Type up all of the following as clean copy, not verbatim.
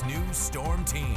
KX News Storm Team.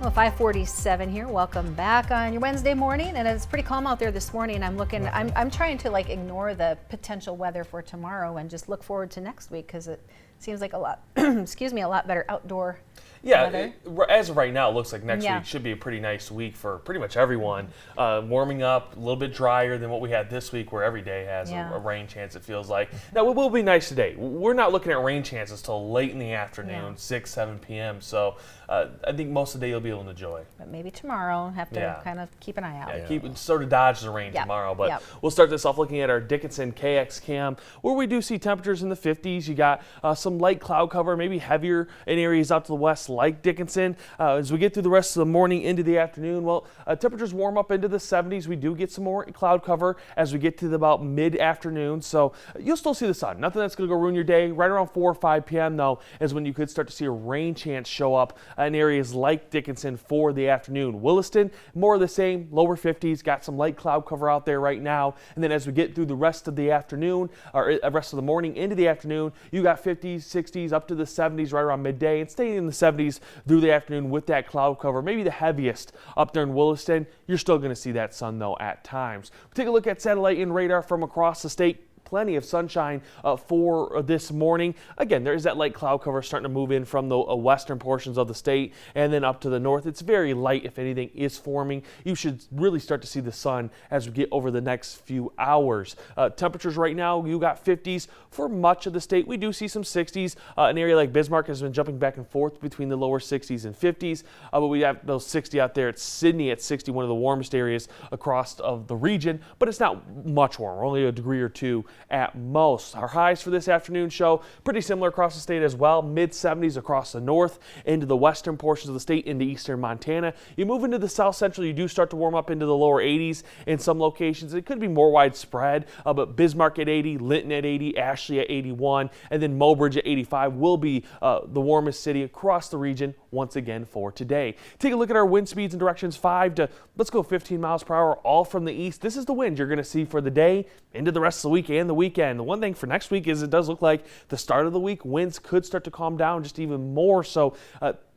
Well, 5:47 here. Welcome back on your Wednesday morning, and it's pretty calm out there this morning. I'm trying to ignore the potential weather for tomorrow and just look forward to next week because it seems like a lot, excuse me, a lot better outdoor weather. As of right now, it looks like next week should be a pretty nice week for pretty much everyone. Warming up, a little bit drier than what we had this week, where every day has a rain chance, it feels like. Now, it will be nice today. We're not looking at rain chances till late in the afternoon, 6, 7 p.m. So I think most of the day you'll be able to enjoy. But maybe tomorrow, have to kind of keep an eye out. Yeah, sort of dodge the rain tomorrow. But we'll start this off looking at our Dickinson KX cam, where we do see temperatures in the 50s. You got some light cloud cover, maybe heavier in areas out to the west like Dickinson. As we get through the rest of the morning into the afternoon, temperatures warm up into the 70s. We do get some more cloud cover as we get to about mid-afternoon. So you'll still see the sun. Nothing that's going to go ruin your day. Right around 4 or 5 p.m. though is when you could start to see a rain chance show up in areas like Dickinson for the afternoon. Williston, more of the same, lower 50s, got some light cloud cover out there right now. And then as we get through the rest of the afternoon, or rest of the morning into the afternoon, you got 50s, 60s, up to the 70s right around midday, and staying in the 70s through the afternoon with that cloud cover, maybe the heaviest up there in Williston. You're still going to see that sun though at times. Take a look at satellite and radar from across the state. Plenty of sunshine for this morning. Again, there is that light cloud cover starting to move in from the western portions of the state and then up to the north. It's very light, if anything is forming. You should really start to see the sun as we get over the next few hours. Temperatures right now, you got 50s for much of the state. We do see some 60s. An area like Bismarck has been jumping back and forth between the lower 60s and 50s. But we have those 60 out there at Sydney at 60, one of the warmest areas across of the region. But it's not much warmer, only a degree or two at most. Our highs for this afternoon show pretty similar across the state as well. Mid-70s across the north, into the western portions of the state, into eastern Montana. You move into the south central, you do start to warm up into the lower 80s in some locations. It could be more widespread, but Bismarck at 80, Linton at 80, Ashley at 81, and then Mobridge at 85 will be the warmest city across the region once again for today. Take a look at our wind speeds and directions, 5 to, let's go 15 miles per hour, all from the east. This is the wind you're going to see for the day into the rest of the week and the weekend. The one thing for next week is it does look like the start of the week, winds could start to calm down just even more. So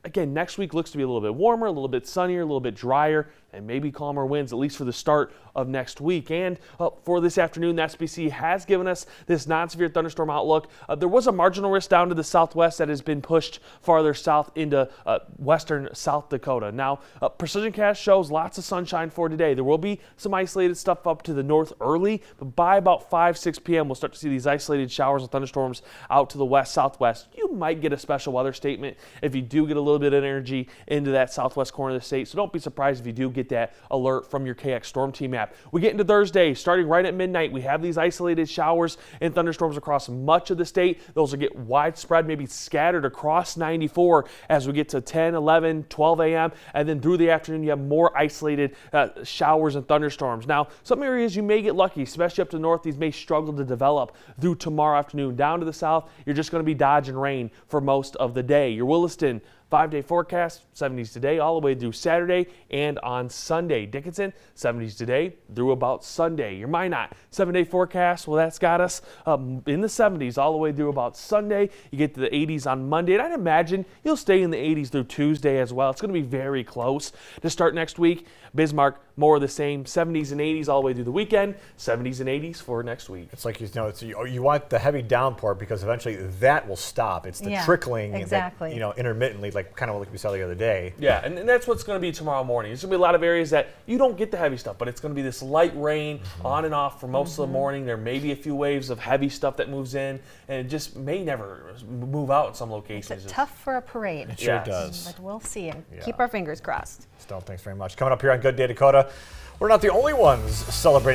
again, next week looks to be a little bit warmer, a little bit sunnier, a little bit drier, and maybe calmer winds, at least for the start of next week. And for this afternoon, the SPC has given us this non-severe thunderstorm outlook. There was a marginal risk down to the southwest that has been pushed farther south into western South Dakota. Now, Precision Cast shows lots of sunshine for today. There will be some isolated stuff up to the north early, but by about 5, 6 p.m., we'll start to see these isolated showers and thunderstorms out to the west, southwest. You might get a special weather statement if you do get a little bit of energy into that southwest corner of the state, so don't be surprised if you do get that alert from your KX Storm Team app. We get into Thursday, starting right at midnight. We have these isolated showers and thunderstorms across much of the state. Those will get widespread, maybe scattered across 94 as we get to 10, 11, 12 a.m. And then through the afternoon, you have more isolated showers and thunderstorms. Now, some areas you may get lucky, especially up to the north. These may struggle to develop through tomorrow afternoon. Down to the south, you're just going to be dodging rain for most of the day. Your Williston 5-day forecast, 70s today all the way through Saturday and on Sunday. Dickinson, 70s today through about Sunday. Your Minot 7-day forecast, well, that's got us in the 70s all the way through about Sunday. You get to the 80s on Monday, and I'd imagine you'll stay in the 80s through Tuesday as well. It's going to be very close to start next week. Bismarck, more of the same, 70s and 80s all the way through the weekend, 70s and 80s for next week. It's like, you want the heavy downpour because eventually that will stop. It's the trickling that, intermittently, kind of like we saw the other day. Yeah, and that's what's going to be tomorrow morning. There's going to be a lot of areas that you don't get the heavy stuff, but it's going to be this light rain on and off for most of the morning. There may be a few waves of heavy stuff that moves in, and it just may never move out in some locations. It's tough for a parade. It sure does. But we'll see, and keep our fingers crossed. Still, thanks very much. Coming up here on Good Day Dakota, we're not the only ones celebrating